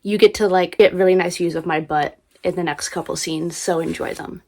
you get to like get really nice views of my butt in the next couple scenes, so enjoy them.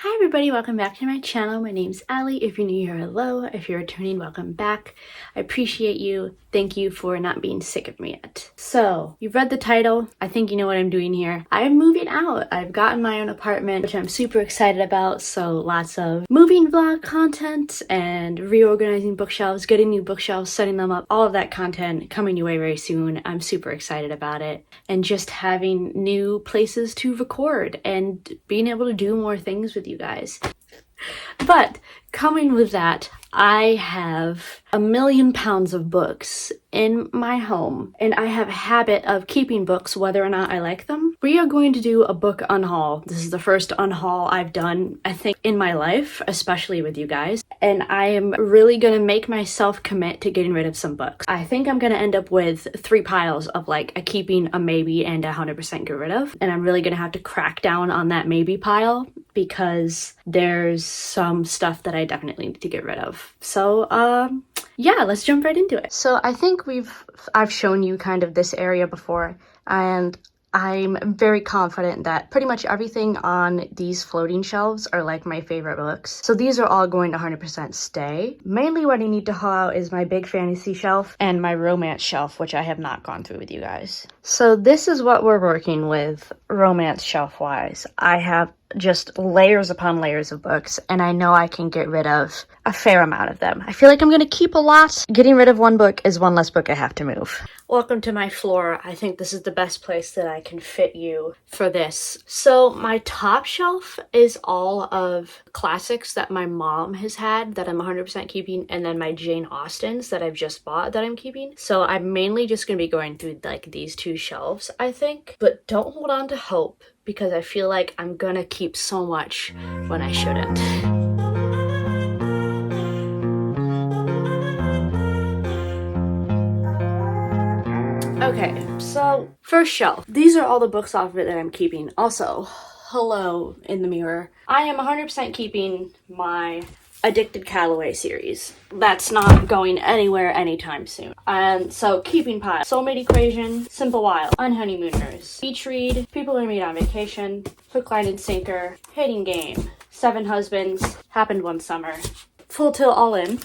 Hi everybody, welcome back to my channel. My name's Allie. If you're new here, hello. If you're returning, welcome back. I appreciate you. Thank you for not being sick of me yet. So, you've read the title. I think you know what I'm doing here. I'm moving out. I've gotten my own apartment, which I'm super excited about. So, lots of moving vlog content and reorganizing bookshelves, getting new bookshelves, setting them up, all of that content coming your way very soon. I'm super excited about it. And just having new places to record and being able to do more things with you guys. But coming with that, I have 1,000,000 pounds of books in my home, and I have a habit of keeping books whether or not I like them. We are going to do a book unhaul. This is the first unhaul I've done, I think, in my life, especially with you guys. And I am really gonna make myself commit to getting rid of some books. I think I'm gonna end up with 3 piles of like a keeping, a maybe, and a 100% get rid of. And I'm really gonna have to crack down on that maybe pile because there's some stuff that I definitely need to get rid of. So, yeah, let's jump right into it. So I think I've shown you kind of this area before, and I'm very confident that pretty much everything on these floating shelves are like my favorite books. So these are all going to 100% stay. Mainly what I need to haul out is my big fantasy shelf and my romance shelf, which I have not gone through with you guys. So this is what we're working with romance shelf wise. I have just layers upon layers of books, and I know I can get rid of a fair amount of them. I feel like I'm gonna keep a lot. Getting rid of one book is one less book I have to move. Welcome to my floor. I think this is the best place that I can fit you for this. So my top shelf is all of classics that my mom has had that I'm 100% keeping, and then my Jane Austens that I've just bought that I'm keeping. So I'm mainly just gonna be going through like these 2 shelves, I think. But don't hold on to hope, because I feel like I'm gonna keep so much when I shouldn't. Okay, so first shelf. These are all the books off of it that I'm keeping. Also, hello in the mirror. I am 100% keeping my Addicted Callaway series. That's not going anywhere anytime soon. And so keeping pile: Soulmate Equation, Simple Wild, Unhoneymooners, Beach Read, People We Meet on Vacation, Hook, Line, and Sinker, Hating Game, 7 Husbands, Happened One Summer, Full Tilt All In,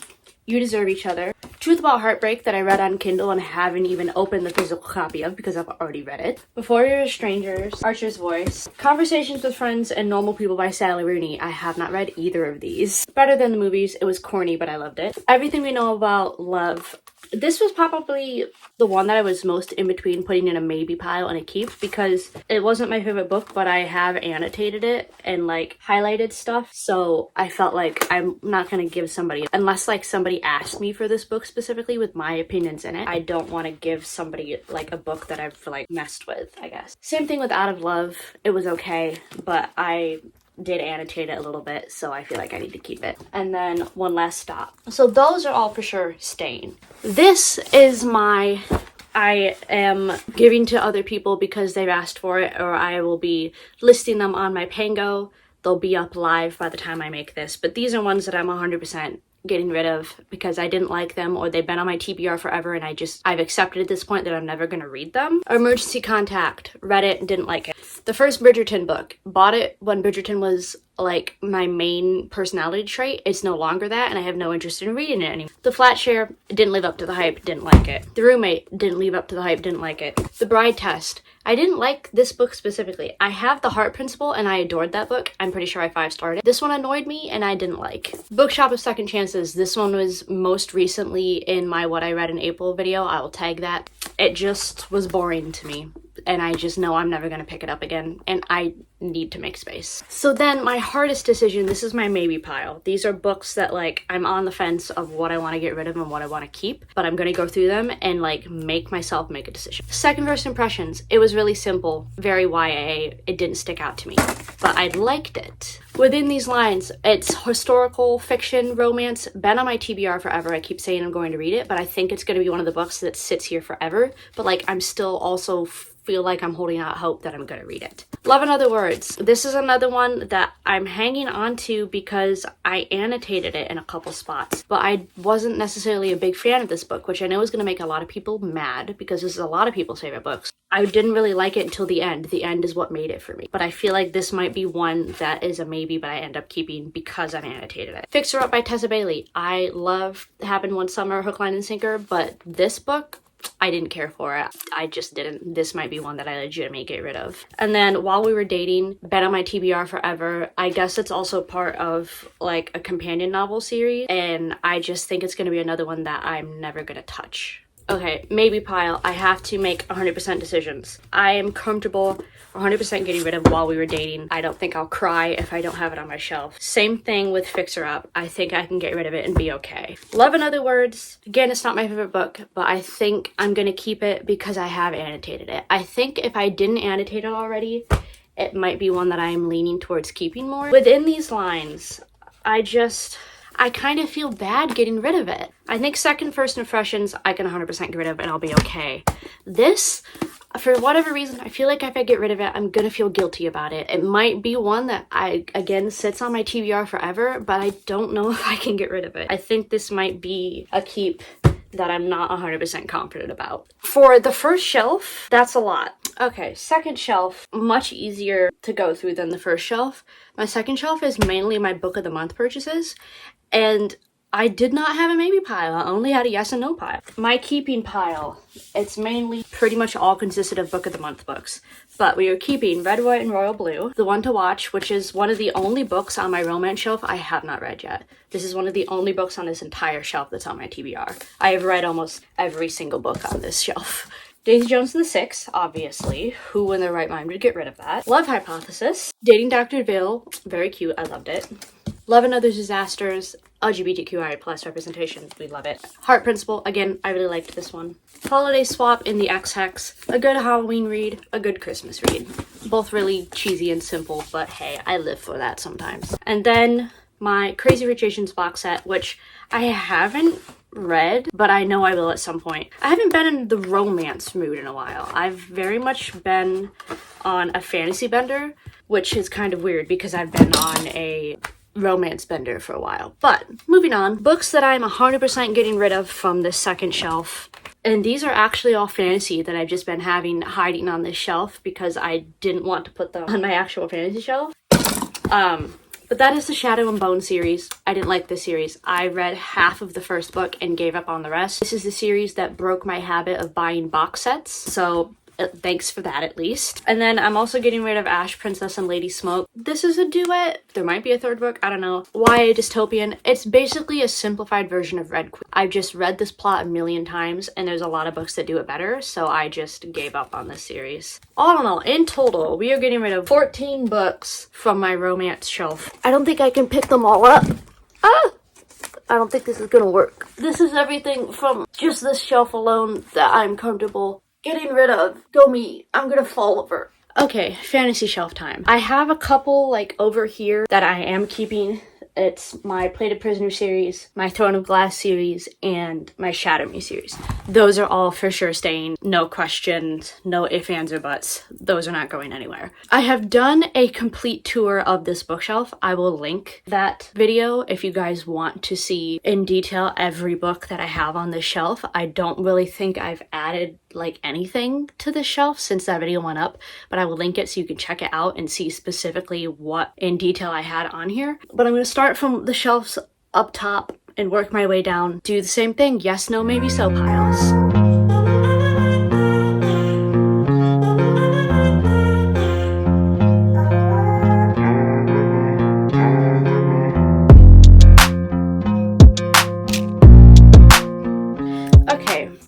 You Deserve Each Other, Truth About Heartbreak that I read on Kindle and haven't even opened the physical copy of because I've already read it, Before You're Strangers, Archer's Voice, Conversations with Friends, and Normal People by Sally Rooney. I have not read either of these. Better Than the Movies. It was corny, but I loved it. Everything We Know About Love. This was probably the one that I was most in between putting in a maybe pile and a keep, because it wasn't my favorite book, but I have annotated it and like highlighted stuff. So I felt like I'm not going to give somebody, unless like somebody asked me for this book specifically with my opinions in it, I don't want to give somebody like a book that I've like messed with, I guess. Same thing with Out of Love. It was okay, but I did annotate it a little bit, so I feel like I need to keep it. And then One Last Stop. So those are all for sure staying. This is my, I am giving to other people because they've asked for it, or I will be listing them on my Pango. They'll be up live by the time I make this, but these are ones that I'm 100% getting rid of because I didn't like them, or they've been on my TBR forever and I've accepted at this point that I'm never going to read them. Emergency Contact. Read it and didn't like it. The first Bridgerton book. Bought it when Bridgerton was like my main personality trait. It's no longer that, and I have no interest in reading it anymore. The Flat Share. Didn't live up to the hype. Didn't like it. The Roommate. Didn't live up to the hype. Didn't like it. The Bride Test. I didn't like this book specifically. I have The Heart Principle and I adored that book. I'm pretty sure I 5-starred it. This one annoyed me and I didn't like. Bookshop of Second Chances. This one was most recently in my What I Read in April video. I will tag that. It just was boring to me, and I just know I'm never going to pick it up again, and I need to make space. So then my hardest decision, this is my maybe pile. These are books that like I'm on the fence of what I want to get rid of and what I want to keep, but I'm going to go through them and like make myself make a decision. Second First Impressions. It was really simple, very YA. It didn't stick out to me, but I liked it. Within these lines, it's historical fiction, romance, been on my TBR forever. I keep saying I'm going to read it, but I think it's going to be one of the books that sits here forever. But like I'm still also feel like I'm holding out hope that I'm gonna read it. Love and Other Words. This is another one that I'm hanging on to because I annotated it in a couple spots, but I wasn't necessarily a big fan of this book, which I know is gonna make a lot of people mad because this is a lot of people's favorite books. I didn't really like it until the end. The end is what made it for me. But I feel like this might be one that is a maybe, but I end up keeping because I've annotated it. Fix Her Up by Tessa Bailey. I love Happened One Summer, Hook, Line, and Sinker, but this book, I didn't care for it. I just didn't. This might be one that I legitimately get rid of. And then While We Were Dating, been on my TBR forever. I guess it's also part of like a companion novel series, and I just think it's going to be another one that I'm never going to touch. Okay, maybe pile. I have to make 100% decisions. I am comfortable 100% getting rid of While We Were Dating. I don't think I'll cry if I don't have it on my shelf. Same thing with Fix Her Up. I think I can get rid of it and be okay. Love and Other Words. Again, it's not my favorite book, but I think I'm gonna keep it because I have annotated it. I think if I didn't annotate it already, it might be one that I'm leaning towards keeping more. Within these lines, I kind of feel bad getting rid of it. I think second first impressions I can 100% get rid of and I'll be okay. This, for whatever reason, I feel like if I get rid of it, I'm gonna feel guilty about it. It might be one that again sits on my TBR forever, but I don't know if I can get rid of it. I think this might be a keep that I'm not 100% confident about. For the first shelf, that's a lot. Okay, second shelf, much easier to go through than the first shelf. My second shelf is mainly my book of the month purchases, and I did not have a maybe pile. I only had a yes and no pile. My keeping pile, it's mainly pretty much all consisted of book of the month books. But we are keeping Red, White, and Royal Blue, The One to Watch, which is one of the only books on my romance shelf I have not read yet. This is one of the only books on this entire shelf that's on my TBR. I have read almost every single book on this shelf. Daisy Jones and the Six, obviously. Who in their right mind would get rid of that? Love Hypothesis. Dating Dr. Bill. Very cute. I loved it. Love and Other Disasters. LGBTQI plus representation. We love it. Heart Principle. Again, I really liked this one. Holiday Swap in the X-Hex. A good Halloween read. A good Christmas read. Both really cheesy and simple, but hey, I live for that sometimes. And then my Crazy Rich Asians box set, which I haven't read, but I know I will at some point. I haven't been in the romance mood in a while. I've very much been on a fantasy bender, which is kind of weird because I've been on a romance bender for a while. But moving on, books that I'm 100% getting rid of from this second shelf. And these are actually all fantasy that I've just been having hiding on this shelf because I didn't want to put them on my actual fantasy shelf. But that is the Shadow and Bone series. I didn't like this series. I read half of the first book and gave up on the rest. This is the series that broke my habit of buying box sets. So thanks for that, at least. And then I'm also getting rid of Ash, Princess, and Lady Smoke. This is a duet. There might be a third book. I don't know. YA dystopian. It's basically a simplified version of Red Queen. I've just read this plot a million times, and there's a lot of books that do it better, so I just gave up on this series. All in all, in total, we are getting rid of 14 books from my romance shelf. I don't think I can pick them all up. I don't think this is gonna work. This is everything from just this shelf alone that I'm comfortable getting rid of. Go me. I'm gonna fall over. Okay, fantasy shelf time. I have a couple like over here that I am keeping. It's my Plated Prisoner series, my Throne of Glass series, and my Shadow Me series. Those are all for sure staying. No questions, no ifs, ands, or buts. Those are not going anywhere. I have done a complete tour of this bookshelf. I will link that video if you guys want to see in detail every book that I have on this shelf. I don't really think I've added like anything to the shelf since that video went up, but I will link it so you can check it out and see specifically what in detail I had on here. But I'm going to start from the shelves up top and work my way down. Do the same thing. Yes, no, maybe so piles.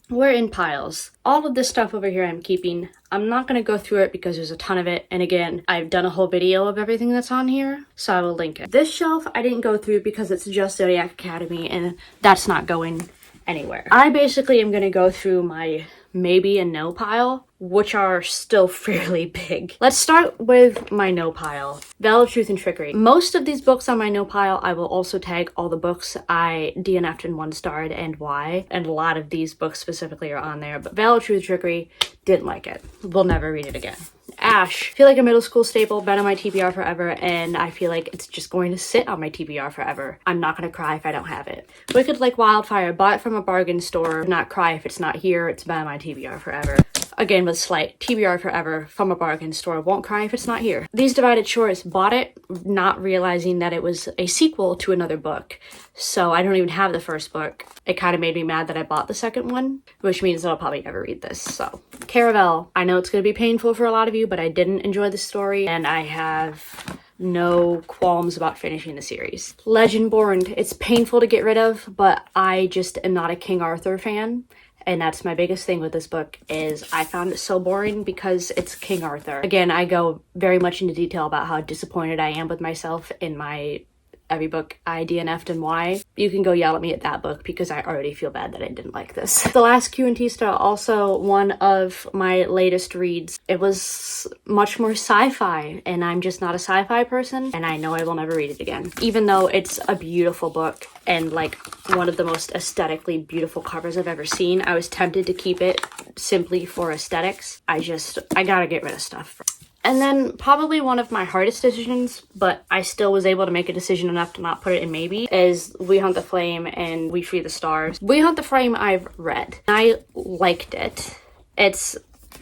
We're in piles. All of this stuff over here I'm keeping. I'm not going to go through it because there's a ton of it. And again, I've done a whole video of everything that's on here, so I will link it. This shelf I didn't go through because it's just Zodiac Academy and that's not going anywhere. I basically am going to go through my maybe a no pile, which are still fairly big. Let's start with my no pile. Veil of Truth and Trickery. Most of these books on my no pile, I will also tag all the books I DNF'd and 1-starred and why. And a lot of these books specifically are on there, but Veil of Truth and Trickery, didn't like it. Will never read it again. Ash, feel like a middle school staple, been on my TBR forever, and I feel like it's just going to sit on my TBR forever. I'm not going to cry if I don't have it. Wicked Like Wildfire, bought it from a bargain store, not cry if it's not here, it's been on my TBR forever. Again with slight, TBR forever, from a bargain store, won't cry if it's not here. These Divided Shores, bought it not realizing that it was a sequel to another book. So I don't even have the first book. It kind of made me mad that I bought the second one, which means that I'll probably never read this. So Caravel, I know it's going to be painful for a lot of you, but I didn't enjoy the story and I have no qualms about finishing the series. Legendborn, it's painful to get rid of, but I just am not a King Arthur fan. And that's my biggest thing with this book is I found it so boring because it's King Arthur. Again, I go very much into detail about how disappointed I am with myself in my every book I DNF'd and why. You can go yell at me at that book because I already feel bad that I didn't like this. The Last Q&T Star, also one of my latest reads. It was much more sci-fi and I'm just not a sci-fi person and I know I will never read it again. Even though it's a beautiful book and like one of the most aesthetically beautiful covers I've ever seen, I was tempted to keep it simply for aesthetics. I gotta get rid of stuff. And then probably one of my hardest decisions, but I still was able to make a decision enough to not put it in maybe, is We Hunt the Flame and We Free the Stars. We Hunt the Flame I've read. I liked it. It's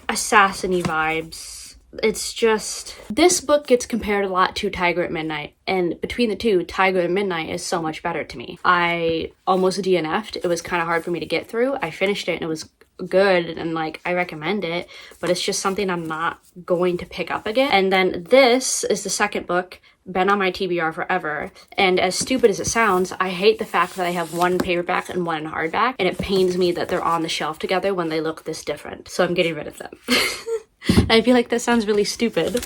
assassin-y vibes. It's just, this book gets compared a lot to Tiger at Midnight, and between the two, Tiger at Midnight is so much better to me. I almost DNF'd. It was kind of hard for me to get through. I finished it and it was good and like I recommend it, but it's just something I'm not going to pick up again. And then this is the second book, been on my TBR forever, and as stupid as it sounds, I hate the fact that I have one paperback and one in hardback, and it pains me that they're on the shelf together when they look this different, so I'm getting rid of them. I feel like that sounds really stupid.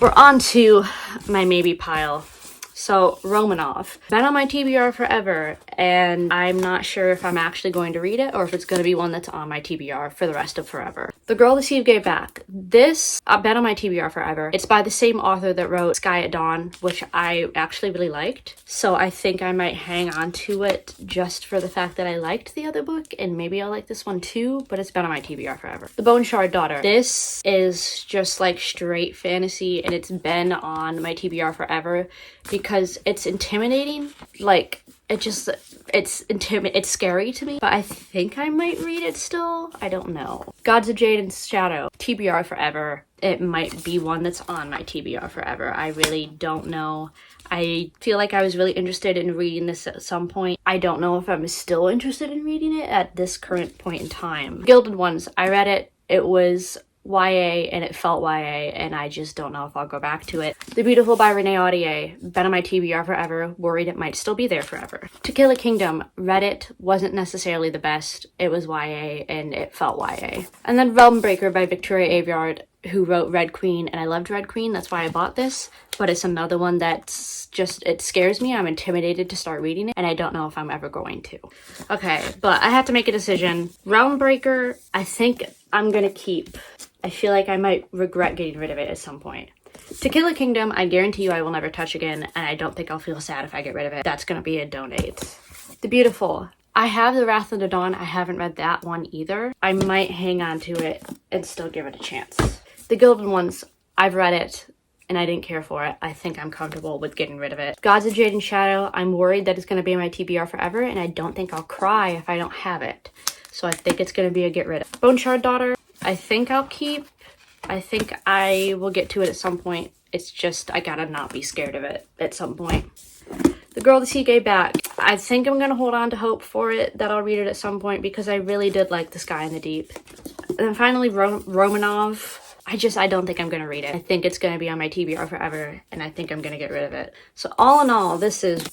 We're on to my maybe pile. So, Romanov. Been on my TBR forever, and I'm not sure if I'm actually going to read it or if it's going to be one that's on my TBR for the rest of forever. The Girl the Sea Gave Back. This, I've been on my TBR forever. It's by the same author that wrote Sky at Dawn, which I actually really liked. So I think I might hang on to it just for the fact that I liked the other book, and maybe I'll like this one too, but it's been on my TBR forever. The Bone Shard Daughter. This is just like straight fantasy, and it's been on my TBR forever because it's intimidating. Like, it's scary to me, but I think I might read it still. I don't know. Gods of Jade and Shadow, TBR forever. It might be one that's on my TBR forever. I really don't know. I feel like I was really interested in reading this at some point. I don't know if I'm still interested in reading it at this current point in time. Gilded Ones, I read it. It was YA and it felt YA, and I just don't know if I'll go back to it. The Beautiful by Renee Audier, been on my TBR forever, worried it might still be there forever. To Kill a Kingdom, read it, wasn't necessarily the best. It was YA and it felt YA. And then Realm Breaker by Victoria Aveyard, who wrote Red Queen, and I loved Red Queen, that's why I bought this, but it's another one that's just, it scares me. I'm intimidated to start reading it, and I don't know if I'm ever going to. Okay, but I have to make a decision. Realm Breaker, I think I'm gonna keep. I feel like I might regret getting rid of it at some point. To Kill a Kingdom, I guarantee you I will never touch again, and I don't think I'll feel sad if I get rid of it. That's gonna be a donate. The Beautiful. I have The Wrath of the Dawn. I haven't read that one either. I might hang on to it and still give it a chance. The Gilded Ones, I've read it and I didn't care for it. I think I'm comfortable with getting rid of it. Gods of Jade and Shadow, I'm worried that it's going to be in my TBR forever, and I don't think I'll cry if I don't have it. So I think it's going to be a get rid of. Bone Shard Daughter, I think I'll keep. I think I will get to it at some point. It's just, I gotta not be scared of it at some point. The Girl the Sea Gave Back. I think I'm gonna hold on to hope for it that I'll read it at some point because I really did like The Sky and the Deep. And then finally, Romanov. I don't think I'm gonna read it. I think it's gonna be on my TBR forever, and I think I'm gonna get rid of it. So all in all, this is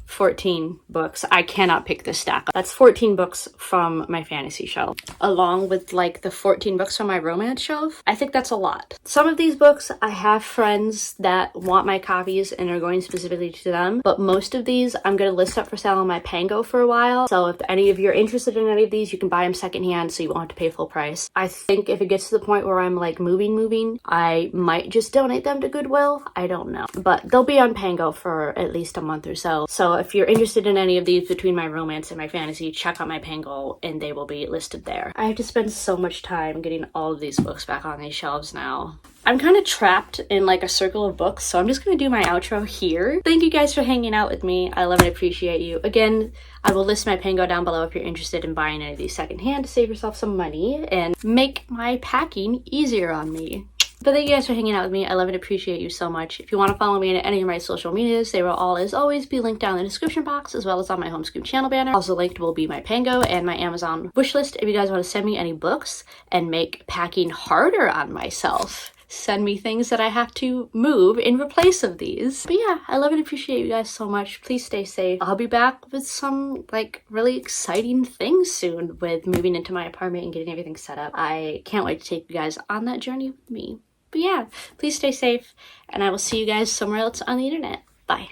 14 books. I cannot pick this stack. That's 14 books from my fantasy shelf, along with like the 14 books from my romance shelf. I think that's a lot. Some of these books, I have friends that want my copies and are going specifically to them, but most of these I'm going to list up for sale on my Pango for a while. So if any of you are interested in any of these, you can buy them secondhand so you won't have to pay full price. I think if it gets to the point where I'm like moving, I might just donate them to Goodwill. I don't know, but they'll be on Pango for at least a month or so. So if you're interested in any of these between my romance and my fantasy, check out my Pango and they will be listed there. I have to spend so much time getting all of these books back on these shelves now. I'm kind of trapped in like a circle of books, so I'm just going to do my outro here. Thank you guys for hanging out with me. I love and appreciate you. Again, I will list my Pango down below if you're interested in buying any of these secondhand to save yourself some money and make my packing easier on me. But thank you guys for hanging out with me. I love and appreciate you so much. If you want to follow me on any of my social medias, they will all, as always, be linked down in the description box, as well as on my home scoop channel banner. Also linked will be my Pango and my Amazon wishlist. If you guys want to send me any books and make packing harder on myself, send me things that I have to move in replace of these. But yeah, I love and appreciate you guys so much. Please stay safe. I'll be back with some like really exciting things soon with moving into my apartment and getting everything set up. I can't wait to take you guys on that journey with me. But yeah, please stay safe, and I will see you guys somewhere else on the internet. Bye.